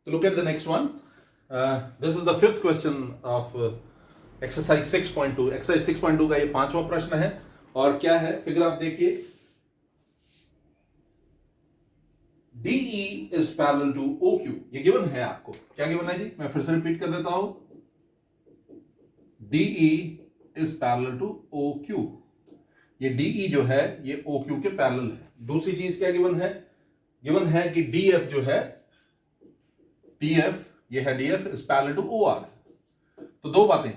So look at the next one. This is the fifth question of exercise 6.2. Exercise 6.2 का ये पांचवा प्रश्न है और क्या है फिगर आप देखिए. DE is parallel to OQ. ये गिवन है आपको. क्या गिवन है जी? मैं फिर से रिपीट कर देता हूं. DE is parallel to OQ. ये DE जो है ये OQ के पैरेलल है. दूसरी चीज क्या गिवन है? गिवन है कि DF जो है DF ये है DF is parallel to OR. तो दो बातें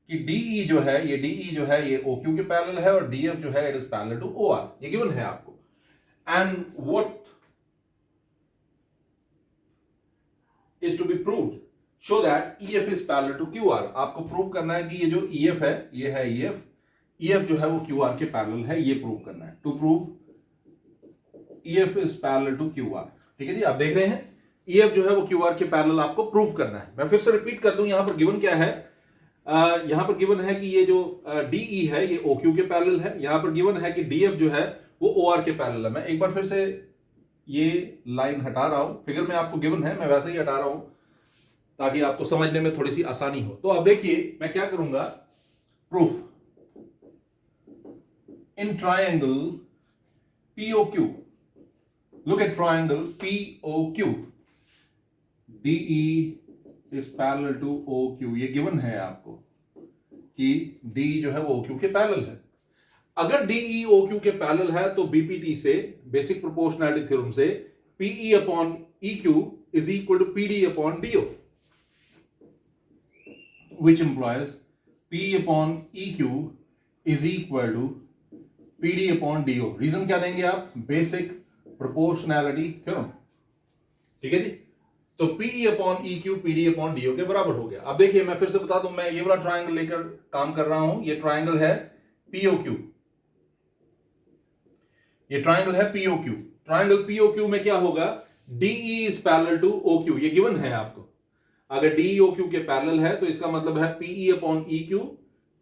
कि DE जो है ये OQ के पैरेलल है और DF जो है it is parallel to OR. ये गिवन है आपको. And what is to be proved? Show that EF is parallel to QR. आपको प्रूव करना है कि ये जो EF है ये है EF जो है वो QR के पैरेलल है. ये प्रूव करना है. To prove EF is parallel to QR. ठीक है जी, आप देख रहे हैं EF जो है वो QR के पैरेलल आपको प्रूव करना है. मैं फिर से रिपीट कर दूं. यहां पर गिवन क्या है? यहां पर गिवन है कि ये जो DE है ये OQ के पैरेलल है. यहां पर गिवन है कि DF जो है वो OR के पैरेलल है. मैं एक बार फिर से ये लाइन हटा रहा हूं. फिगर में आपको गिवन है, मैं वैसे ही हटा रहा हूं ताकि आपको समझने में थोड़ी सी आसानी हो. तो अब देखिए मैं क्या करूंगा. Proof in triangle POQ. Look at triangle POQ. DE is parallel to OQ. ये गिवन है आपको कि DE जो है वो OQ के पैरेलल है. अगर DE OQ के पैरेलल है तो BPT से, बेसिक प्रोपोर्शनैलिटी थ्योरम से, PE upon EQ is equal to PD upon DO, which implies PE upon EQ is equal to PD upon DO. Reason क्या देंगे आप? Basic proportionality theorem. ठीक है जी. तो PE upon EQ PD upon DO के बराबर हो गया. अब देखिए मैं फिर से बता दूं, मैं ये वाला ट्रायंगल लेकर काम कर रहा हूं. ये ट्रायंगल है POQ. ये ट्रायंगल है POQ. ट्रायंगल POQ में क्या होगा? DE is parallel to OQ. ये गिवन है आपको. अगर DE OQ के पैरेलल है तो इसका मतलब है PE upon EQ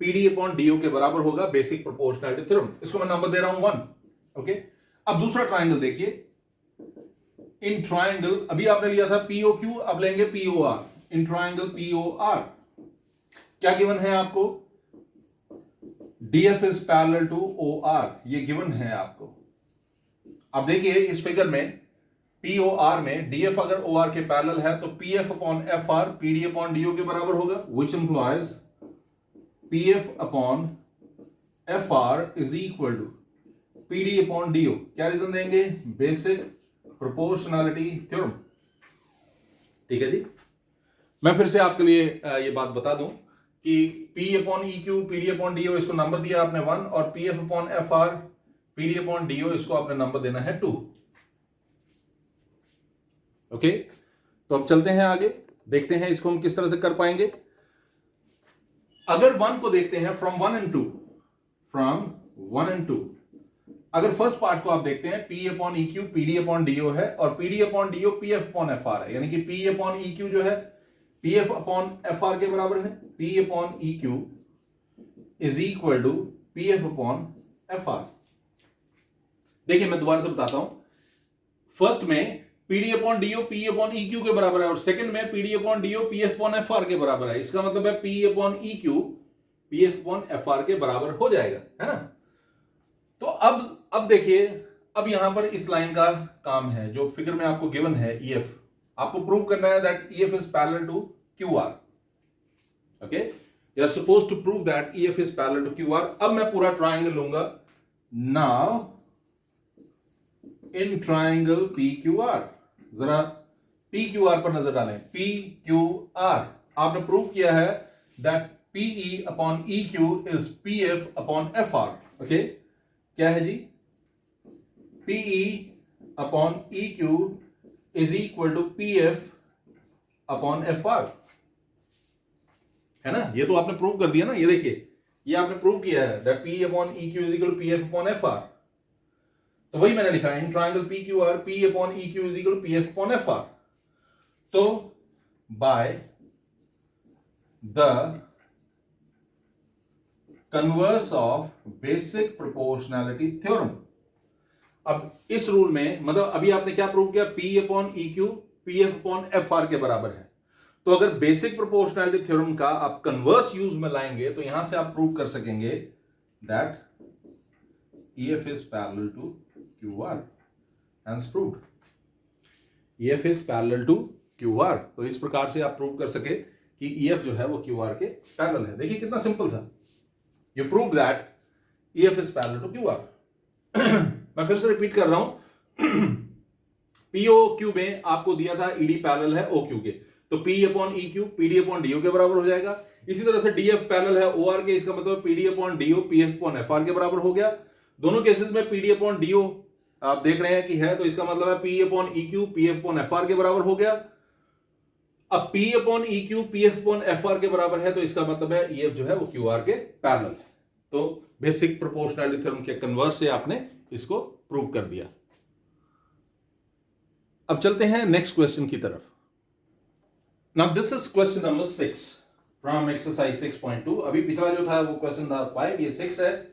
PD upon DO के बराबर होगा. Basic proportionality theorem. इसको मैं नंबर दे रहा हूं 1. ओके. अब दूसरा ट्रायंगल देखिए. इन ट्रायंगल अभी आपने लिया था POQ, अब लेंगे POR. इन ट्रायंगल POR क्या गिवन है आपको? DF is parallel to OR. ये गिवन है आपको. अब देखिए इस फिगर में POR में DF अगर OR के पैरेलल है तो PF upon FR PD upon DO के बराबर होगा. Which implies PF upon FR is equal to PD upon DO. क्या रीजन देंगे? Basic proportionality theorem. ठीक है जी. मैं फिर से आपके लिए ये बात बता दूं कि P upon EQ PD upon DO इसको नंबर दिया आपने 1 और PF upon FR PD upon DO इसको आपने नंबर देना है 2. ओके. तो अब चलते हैं आगे, देखते हैं इसको हम किस तरह से कर पाएंगे. अगर 1 को देखते हैं फ्रॉम 1 एंड 2. अगर फर्स्ट पार्ट को आप देखते हैं P upon EQ PD upon DO है और PD upon DO PF upon FR है. यानी कि P अपॉन EQ जो है PF अपॉन FR के बराबर है. P upon EQ is equal to PF upon FR. देखिए मैं दोबारा से बताता हूं. फर्स्ट में PD upon DO P upon EQ के बराबर है और सेकंड में PD upon DO PF upon FR के बराबर है. इसका मतलब है P upon EQ PF upon FR के बराबर हो जाएगा, है ना. तो अब देखिए, अब यहां पर इस लाइन का काम है जो फिगर में आपको गिवन है EF. आपको प्रूव करना है that EF is parallel to QR. Okay. You are supposed to prove that EF is parallel to QR. अब मैं पूरा ट्रायंगल लूंगा. नाउ इन ट्रायंगल PQR, जरा PQR पर नजर डालें. PQR आपने प्रूव किया है that PE upon EQ is PF upon FR. Okay. क्या है जी? PE upon EQ is equal to PF upon FR, है ना. ये तो आपने प्रूव कर दिया ना. ये देखिए ये आपने प्रूव किया है that PE upon EQ is equal to PF upon FR. तो वही मैंने लिखा है in triangle PQR P upon EQ is equal to PF upon FR. तो by the converse of basic proportionality theorem. अब इस रूल में मतलब अभी आपने क्या प्रूव किया? P upon EQ P F upon F R के बराबर है। तो अगर बेसिक प्रोपोर्शनैलिटी थ्योरम का आप कन्वर्स यूज में लाएंगे तो यहां से आप प्रूव कर सकेंगे that EF is parallel to QR, hence proved. EF is parallel to QR, तो इस प्रकार से आप प्रूव कर सके कि EF जो है वो QR के पैरेलल है। देखिए कितना सिंपल था, you prove that EF is parallel to QR। मैं फिर से रिपीट कर रहा हूं, POQ में आपको दिया था ED पैरेलल है OQ के, तो P upon EQ PD upon DO के बराबर हो जाएगा। इसी तरह से DF पैरेलल है OR के, इसका मतलब PD upon DO PF upon FR के बराबर हो गया। दोनों केसेस में PD अपॉन DO आप देख रहे हैं कि है, तो इसका मतलब है P upon EQ PF upon FR के बराबर हो गया। अब P upon EQ PF upon FR के बराबर है, तो इसका मतलब है EF जो है वो QR के पैरेलल है। तो बेसिक प्रोपोर्शनैलिटी थ्योरम के कन्वर्स से आपने इसको प्रूव कर दिया। अब चलते हैं नेक्स्ट क्वेश्चन की तरफ। Now this is question number 6 from exercise 6.2। अभी पिछला जो था वो क्वेश्चन था 5, ये 6 है।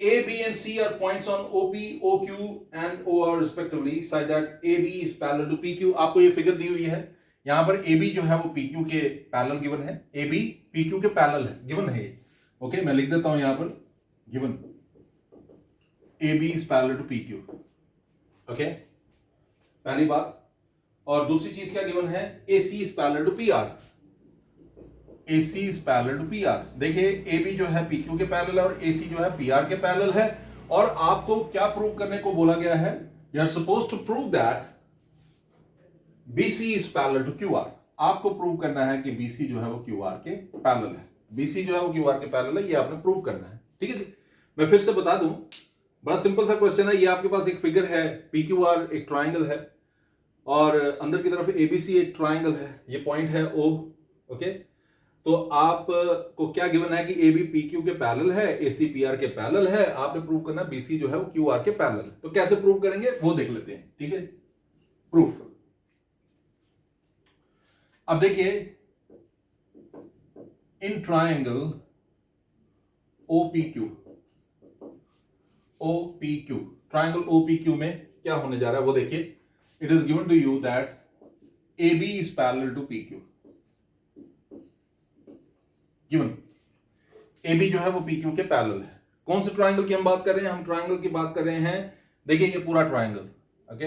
A, B and C are points on OP, OQ and OR respectively such that AB is parallel to PQ। आपको ये फिगर दी हुई है, यहां पर AB जो है वो PQ के पैरेलल गिवन है, AB PQ के पैरेलल है, गिवन है ये। ओके, मैं लिख देता हूं यहां पर given AB is parallel to PQ। Okay, पहली बात। और दूसरी चीज क्या गिवन है, AC is parallel to PR। AC is parallel to PR। देखिए AB जो है PQ के पैरेलल है और AC जो है PR के पैरेलल है। और आपको क्या प्रूव करने को बोला गया है, you are suppose to prove that BC is parallel to QR। आपको प्रूव करना है कि BC जो है वो QR के पैरेलल है, BC जो है वो QR के पैरेलल है, ये आपने प्रूव करना है। ठीक है जी, मैं फिर से बता दूं, बड़ा सिंपल सा क्वेश्चन है। ये आपके पास एक फिगर है, PQR एक ट्राइंगल है और अंदर की तरफ ABC एक ट्राइंगल है, ये पॉइंट है O। ओके, तो आपको क्या गिवन है कि AB PQ के पैरेलल है, AC PR के पैरेलल है। आपने प्रूव करना BC जो है वो QR के पैरेलल है। तो कैसे प्रूव करेंगे वो देख लेते हैं। ठीक है, प्रूफ। अब देखिए, in triangle OPQ, triangle OPQ में क्या होने जा रहा है वो देखिए। It is given to you that AB is parallel to PQ। Given AB जो है वो PQ के पैरेलल है। कौन से ट्राइंगल की हम बात कर रहे हैं, हम ट्राइंगल की बात कर रहे हैं। देखिए ये पूरा ट्राइंगल, ओके,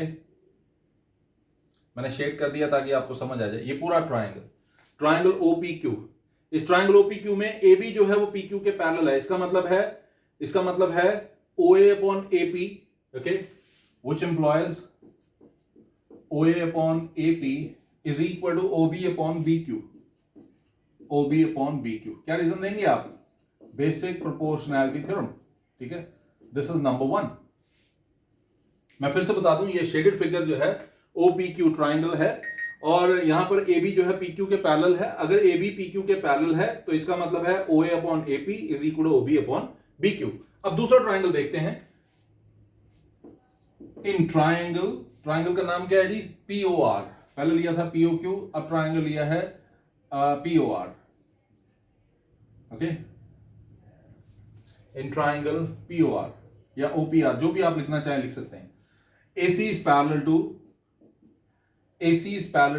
मैंने शेड कर दिया ताकि आपको समझ आ जाए। ये पूरा ट्राइंगल OPQ। इस ट्राइंगल OPQ में AB जो है वो PQ के पैरेलल है। इसका मतलब है OA upon AP, okay, which implies OA upon AP is equal to OB upon BQ। OB upon BQ। क्या रीजन देंगे आप, बेसिक प्रोपोर्शनैलिटी थ्योरम। ठीक है, दिस इज नंबर 1। मैं फिर से बता दूं, ये शेडेड फिगर जो है OPQ ट्राइंगल है और यहां पर AB जो है PQ के पैरेलल है। अगर AB PQ के पैरेलल है तो इसका मतलब है OA upon AP is equal to OB upon BQ। अब दूसरा ट्राइंगल देखते हैं। इन ट्राइंगल का नाम क्या है जी, POR। पहले लिया था POQ, अब ट्राइंगल लिया है POR। Okay, in triangle POR या OPR, जो भी आप लिखना चाहें लिख सकते हैं। AC is parallel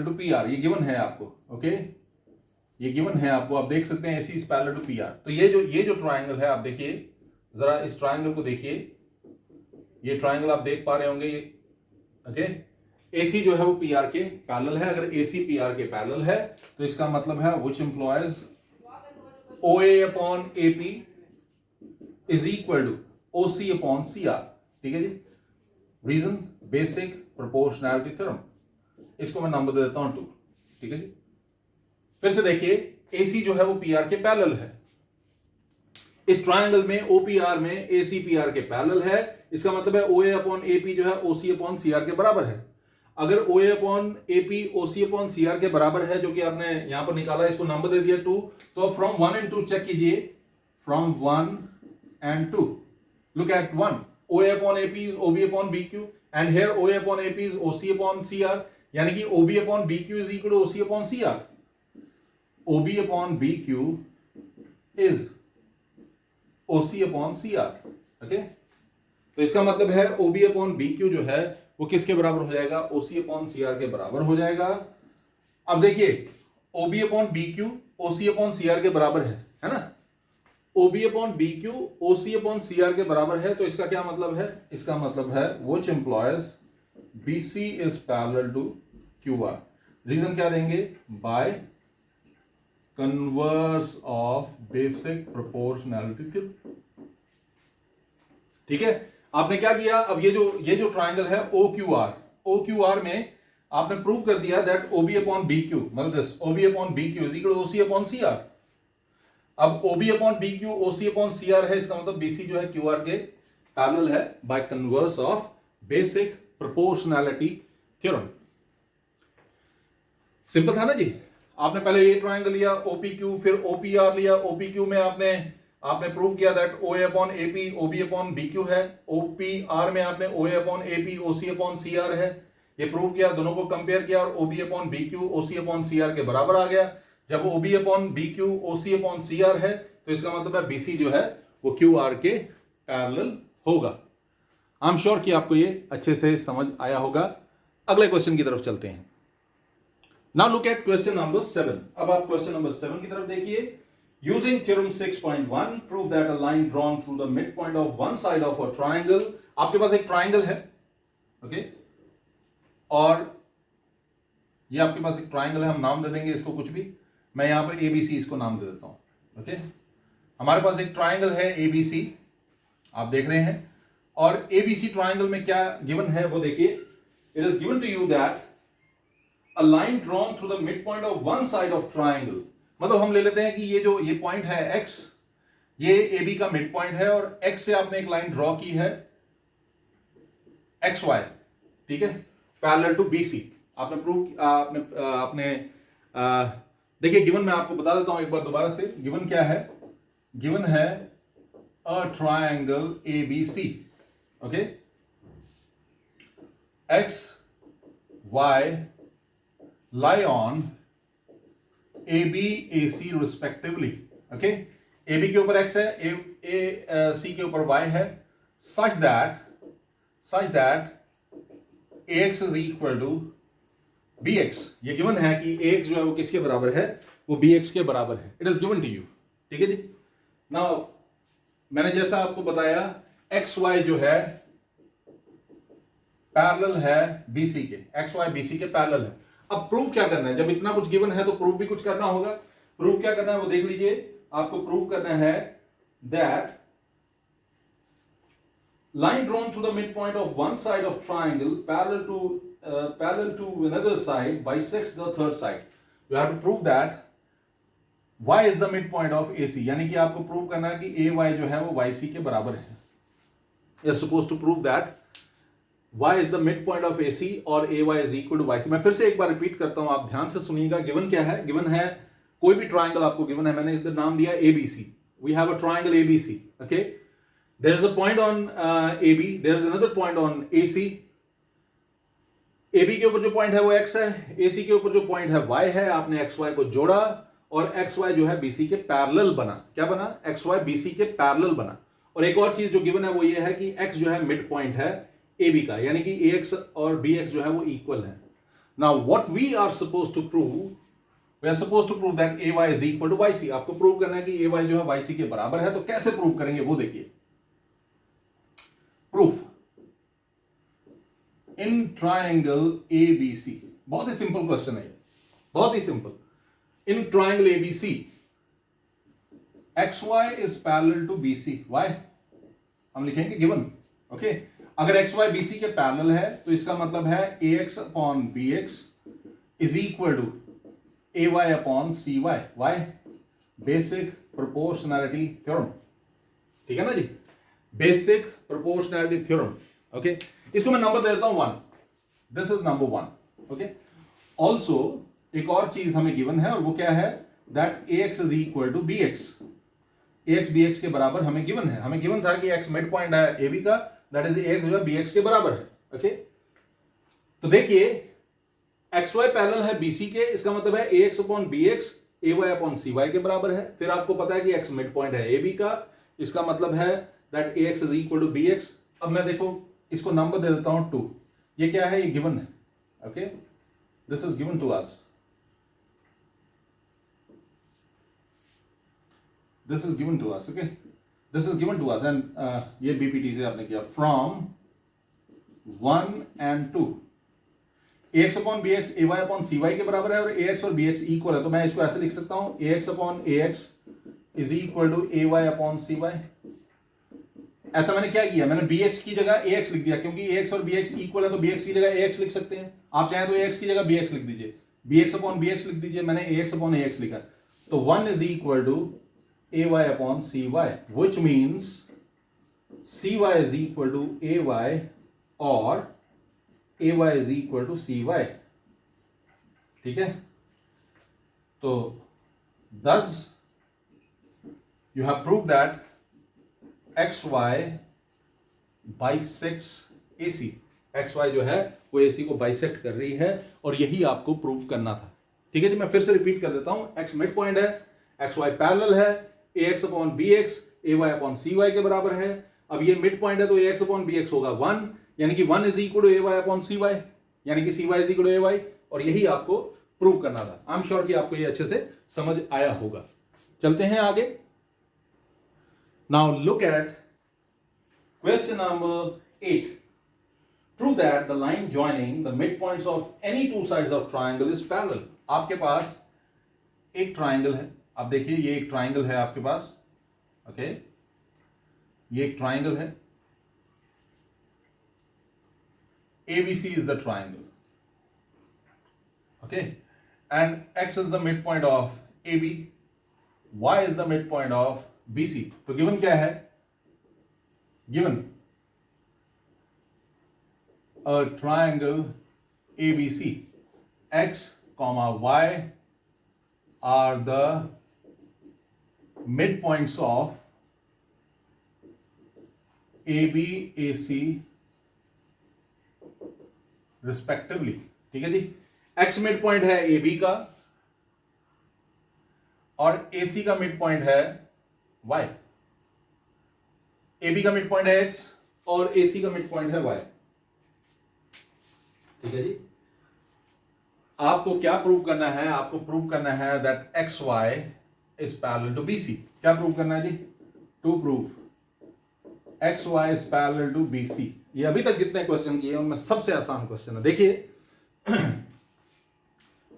to PR, ये गिवन है आपको। ओके, ये गिवन है आपको, आप देख सकते हैं AC is parallel to PR। तो ये जो ट्राइंगल है, आप देखिए जरा इस ट्राइंगल को देखिए, ये ट्राइंगल आप देख पा रहे होंगे ये। ओके, AC जो है वो PR के पैरेलल है। अगर AC PR के पैरेलल है तो इसका मतलब है which implies OA upon AP is equal to OC upon CR। ठीक है जी, रीजन बेसिक प्रोपोर्शनैलिटी थ्योरम। इसको मैं नंबर दे देता हूं 2। ठीक है जी, फिर से देखिए, AC जो है वो PR के पैरेलल है। इस ट्राइंगल में OPR में AC PR के पैरेलल है। इसका मतलब है OA अपॉन AP जो है OC अपॉन CR के बराबर है। अगर OA upon AP OC upon CR के बराबर है, जो कि आपने यहां पर निकाला, इसको नंबर दे दिया 2। तो फ्रॉम 1 एंड 2 चेक कीजिए, from 1 and 2 look at 1, OA upon AP is OB upon BQ and here OA upon AP is OC upon CR, यानी कि OB upon BQ is equal to OC upon CR। OB upon BQ is OC upon CR। Okay, तो इसका मतलब है OB upon BQ जो है वो किसके बराबर हो जाएगा, ओसी अपॉन सी आर के बराबर हो जाएगा। अब देखिए ओबी upon B Q OC upon C are के बराबर है ना, ओबी upon B Q OC upon C are के बराबर है, तो इसका क्या मतलब है, इसका मतलब है which implies BC is parallel to Q R. Reason क्या देंगे, by converse of basic proportionality. ठीक है, आपने क्या किया, अब ये जो ट्राइंगल है ओ क्यू आर में आपने प्रूव कर दिया that OB upon B Q मतलब this OB upon B Q is equal to OC upon C R. अब OB upon B Q OC upon C R है, इसका मतलब बीसी जो है क्यू आर के पैरेलल है by converse of basic proportionality theorem. Simple था ना जी। आपने पहले ये ट्राइंगल लिया ओपी क्यू, फिर ओपीआर लिया, ओपी क्यू में आपने प्रूव किया that O A upon AP OB upon B Q है, ओपीआर में आपने ओ ए अपॉन एपी ओसी अपॉन सी आर है, ये प्रूव किया, दोनों को कंपेयर किया और ओबी upon B Q OC upon C are के बराबर आ गया। जब ओबी upon B Q OC upon C R है तो इसका मतलब है बीसी जो है वो क्यू आर के पैरेलल होगा। आई एम श्योर कि आपको ये अच्छे से समझ आया होगा। अगले क्वेश्चन की तरफ चलते हैं। Now look at question number 7। अब आप क्वेश्चन नंबर 7 की तरफ देखिए। Using theorem 6.1 prove that a line drawn through the mid point of one side of a triangle. आपके पास एक ट्राइंगल है, ओके, और ये आपके पास एक ट्राइंगल है, हम नाम दे देंगे इसको कुछ भी, मैं यहां पर एबीसी इसको नाम दे देता हूं। ओके, हमारे पास एक ट्राइंगल है एबीसी, आप देख रहे हैं, और एबीसी ट्राइंगल में क्या गिवन है वो देखिए। It is given to you that a line drawn through the mid point of one side of triangle. मतलब हम ले लेते हैं कि ये पॉइंट है एक्स, ये एबी का मिड पॉइंट है, और एक्स से आपने एक लाइन ड्रॉ की है एक्स वाई, ठीक है, पैरेलल टू बीसी। आपने प्रूव आपने देखिए गिवन मैं आपको बता देता हूं एक बार दोबारा से। गिवन क्या है, गिवन है a triangle ABC, okay, X Y lie on AB AC respectively, okay, AB के ऊपर x है, C के ऊपर y है, such that AX is equal to BX। ये गिवन है कि AX जो है वो किसके बराबर है, वो BX के बराबर है। It is given to you, ठीक है जी। नाउ मैंने जैसा आपको बताया XY जो है पैरेलल है BC के, XY BC के पैरेलल है। अब प्रूफ क्या करना है, जब इतना कुछ गिवन है तो प्रूफ भी कुछ करना होगा। प्रूफ क्या करना है वो देख लीजिए। आपको प्रूफ करना है that line drawn through the mid point of one side of triangle parallel to another side bisects the third side. You have to prove that y is the mid point of AC, यानी कि आपको prove करना है कि AY जो है वो YC के बराबर है। You are supposed to prove that y is the midpoint of AC और AY is equal to YC। मैं फिर से एक बार रिपीट करता हूं, आप ध्यान से सुनिएगा। गिवन क्या है, गिवन है कोई भी ट्राइंगल आपको गिवन है, मैंने इसका नाम दिया ABC। We have a triangle ABC, okay, there is a point on AB, there is another point on AC। AB के ऊपर जो पॉइंट है वो X है, AC के ऊपर जो पॉइंट है Y है। आपने XY को जोड़ा और XY जो है BC के पैरेलल बना। क्या बना, XY BC के पैरेलल बना। और एक और चीज जो गिवन है वो ये है कि X जो है मिड पॉइंट है AB का, यानी कि AX और BX जो है वो इक्वल है। Now what we are supposed to prove, we are supposed to prove that AY is equal to YC। आपको प्रूव करना है कि AY जो है YC के बराबर है। तो कैसे प्रूव करेंगे वो देखिए। प्रूफ इन ट्राइंगल ABC, बहुत ही सिंपल क्वेश्चन है, बहुत ही simple. In triangle ABC XY is parallel to BC, why हम लिखेंगे गिवन, ओके। अगर XY BC के पैरेलल है तो इसका मतलब है AX upon BX is equal to AY upon CY, why basic proportionality theorem, ठीक है ना जी, बेसिक प्रोपोर्शनैलिटी थ्योरम, ओके। इसको मैं नंबर दे देता हूं 1, this is number 1, okay. Also एक और चीज हमें गिवन है और वो क्या है, that AX is equal to BX, AX BX के बराबर हमें गिवन है। हमें गिवन था कि X मिड पॉइंट है AB का, दैट इज AX जो है BX के बराबर है, ओके। तो देखिए XY पैरेलल है BC के, इसका मतलब है AX upon BX AY upon CY के बराबर है। फिर आपको पता है कि X मिड पॉइंट है AB का, इसका मतलब है that AX is equal to BX। अब मैं देखो इसको नंबर दे देता हूं 2, ये क्या है, ये गिवन है, okay, this is given to us, this is given to us, okay, this is given to us and ये बीपीटी से आपने किया from 1 and 2 ax upon B X A Y upon C Y के बराबर है और ax और bx equal है, तो मैं इसको ऐसे लिख सकता हूं ax upon ax is equal to A Y upon C Y. ऐसा मैंने क्या किया, मैंने bx की जगह ax लिख दिया, क्योंकि ax और bx इक्वल है तो bx की जगह ax लिख सकते हैं, आप चाहें तो ax की जगह bx लिख दीजिए, bx अपॉन bx लिख दीजिए, मैंने ax अपॉन ax लिखा, तो 1 is equal to A Y upon C Y, which means C Y is equal to A Y और A Y is equal to C Y, ठीक है। तो thus you have proved that xy bisects AC, xy जो है वो AC को bisect कर रही है और यही आपको प्रूव करना था, ठीक है जी। मैं फिर से रिपीट कर देता हूं, x मिड पॉइंट है, xy पैरेलल है, ax upon bx ay upon cy के बराबर है। अब ये मिड पॉइंट है तो ax अपॉन bx होगा 1, यानी कि 1 is equal to ay upon cy, यानी कि cy is equal to ay, और यही आपको प्रूव करना था। आई एम श्योर कि आपको ये अच्छे से समझ आया होगा। चलते हैं आगे। Now look at question number 8। Prove that the line joining the midpoints of any two sides of triangle is parallel। आपके पास एक ट्राइंगल है, आप देखिए ये एक ट्राइंगल है आपके पास, ओके, ये एक ट्राइंगल है, ABC is the triangle, okay, and X is the midpoint of AB, Y is the midpoint of BC। तो गिवन क्या है, given a triangle ABC, X, Y are the midpoints of AB, AC respectively, ठीक है जी। X mid point है AB का और AC का mid point है Y, AB का मिड पॉइंट है X और AC का मिड पॉइंट है Y, ठीक है जी। आपको क्या प्रूव करना है, आपको प्रूव करना है that XY is parallel to BC। क्या प्रूव करना है जी, to prove XY is parallel to BC। ये अभी तक जितने क्वेश्चन किए उनमें सबसे आसान क्वेश्चन है। देखिए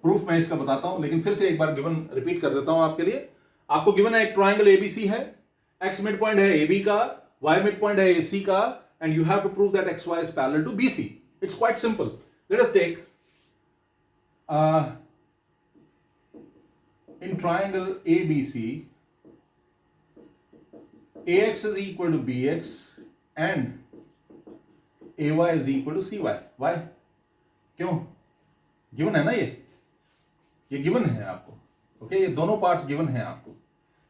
प्रूफ मैं इसका बताता हूं, लेकिन फिर से एक बार गिवन रिपीट कर देता हूं आपके लिए। आपको गिवन है एक ट्राइंगल ABC है, X मिड पॉइंट है AB का, Y मिड पॉइंट है AC का, and you have to prove that XY is parallel to BC। It's quite simple. Let us take in triangle ABC, AX is equal to BX and AY is equal to CY। Why? क्यों? Given है ना, ये given है आपको, okay, ये दोनों parts given है आपको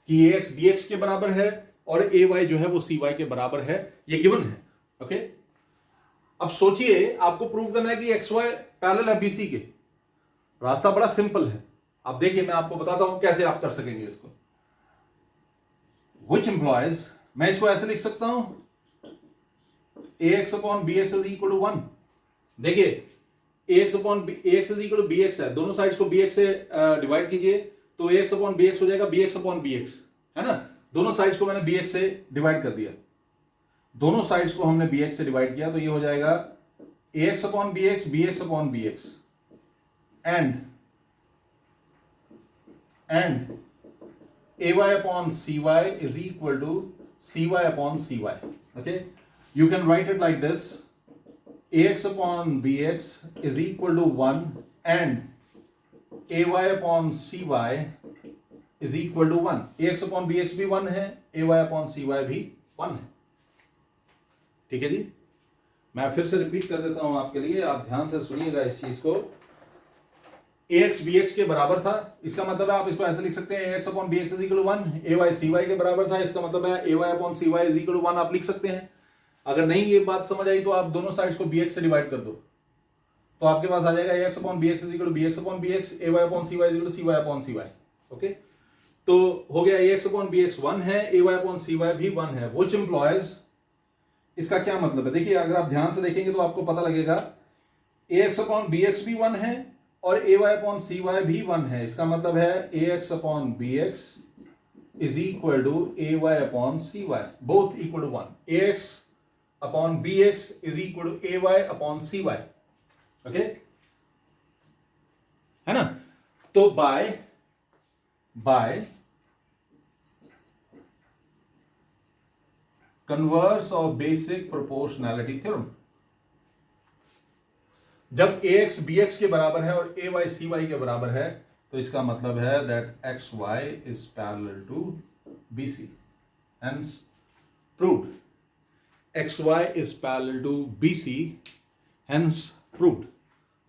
कि AX BX के बराबर है और AY जो है वो CY के बराबर है, ये गिवन है, ओके। अब सोचिए आपको प्रूव करना है कि XY पैरेलल है BC के। रास्ता बड़ा सिंपल है, आप देखिए मैं आपको बताता हूं कैसे आप कर सकेंगे इसको। Which implies, मैं इसको ऐसे लिख सकता हूं AX upon BX is equal to 1। देखिए AX upon AX is equal to BX है, दोनों साइड्स को BX से डिवाइड कीजिए तो AX अपॉन BX हो जाएगा BX अपॉन BX, है ना। दोनों साइड्स को मैंने BX से डिवाइड कर दिया, दोनों साइड्स को हमने BX से डिवाइड किया, तो ये हो जाएगा AX upon BX, BX upon BX and AY upon CY is equal to CY upon CY, okay। You can write it like this, AX upon BX is equal to 1 and AY upon CY is equal to 1। AX upon BX भी 1 है, AY upon CY भी 1 है, ठीक है जी। मैं फिर से repeat कर देता हूं आपके लिए, आप ध्यान से सुनिएगा इस चीज को। AX BX के बराबर था, इसका मतलब है आप इसको ऐसे लिख सकते हैं AX upon BX is equal to 1, AY CY के बराबर था, इसका मतलब है AY upon CY is equal to 1 आप लिख सकते हैं। अगर नहीं ये बात समझ आई तो आप दोनों साइड्स को BX से डिवाइड कर दो, तो आपके पास आ जाएगा AX upon BX is equal to BX upon BX, AY upon CY is equal to CY upon CY, okay. तो हो गया AX अपॉन BX 1 है, AY अपॉन CY भी 1 है, व्हिच एम्प्लॉयज, इसका क्या मतलब है। देखिए अगर आप ध्यान से देखेंगे तो आपको पता लगेगा A X upon B X भी 1 है और A Y upon C Y भी 1 है। इसका मतलब है A X upon B X is equal to A Y upon C Y, both equal to 1। A X upon B X is equal to A Y upon C Y, okay, है ना। तो by converse of basic proportionality theorem, जब A x B x के बराबर है और A Y C Y के बराबर है तो इसका मतलब है that X Y is parallel to B C, hence proved. X Y is parallel to B C, hence proved.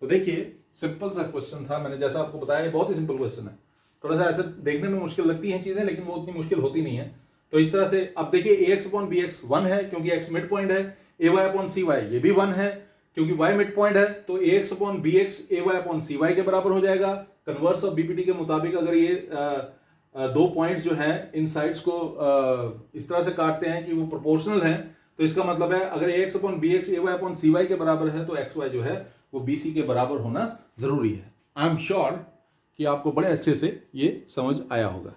तो देखिए सिंपल सा क्वेश्चन था, मैंने जैसा आपको बताया बहुत ही सिंपल क्वेश्चन है। थोड़ा सा ऐसे देखने में मुश्किल लगती हैं चीजें, लेकिन वो उतनी मुश्किल होती नहीं है। तो इस तरह से अब देखिए ए एक्स अपॉन बी एक्स 1 है क्योंकि एक्स मिड पॉइंट है, ए वाई अपॉन सी वाई ये भी 1 है क्योंकि y मिड पॉइंट है, तो ए X upon B X A Y upon C Y के बराबर हो जाएगा। कन्वर्स ऑफ बीपीटी के मुताबिक अगर ये दो पॉइंट्स जो हैं इन साइड्स को इस तरह से काटते हैं कि वो प्रोपोर्शनल हैं, तो इसका मतलब है अगर ए X upon B X A Y upon C Y के बराबर है तो एक्स वाई जो है वो बी सी के बराबर होना जरूरी है। आई एम श्योर कि आपको बड़े अच्छे से ये समझ आया होगा।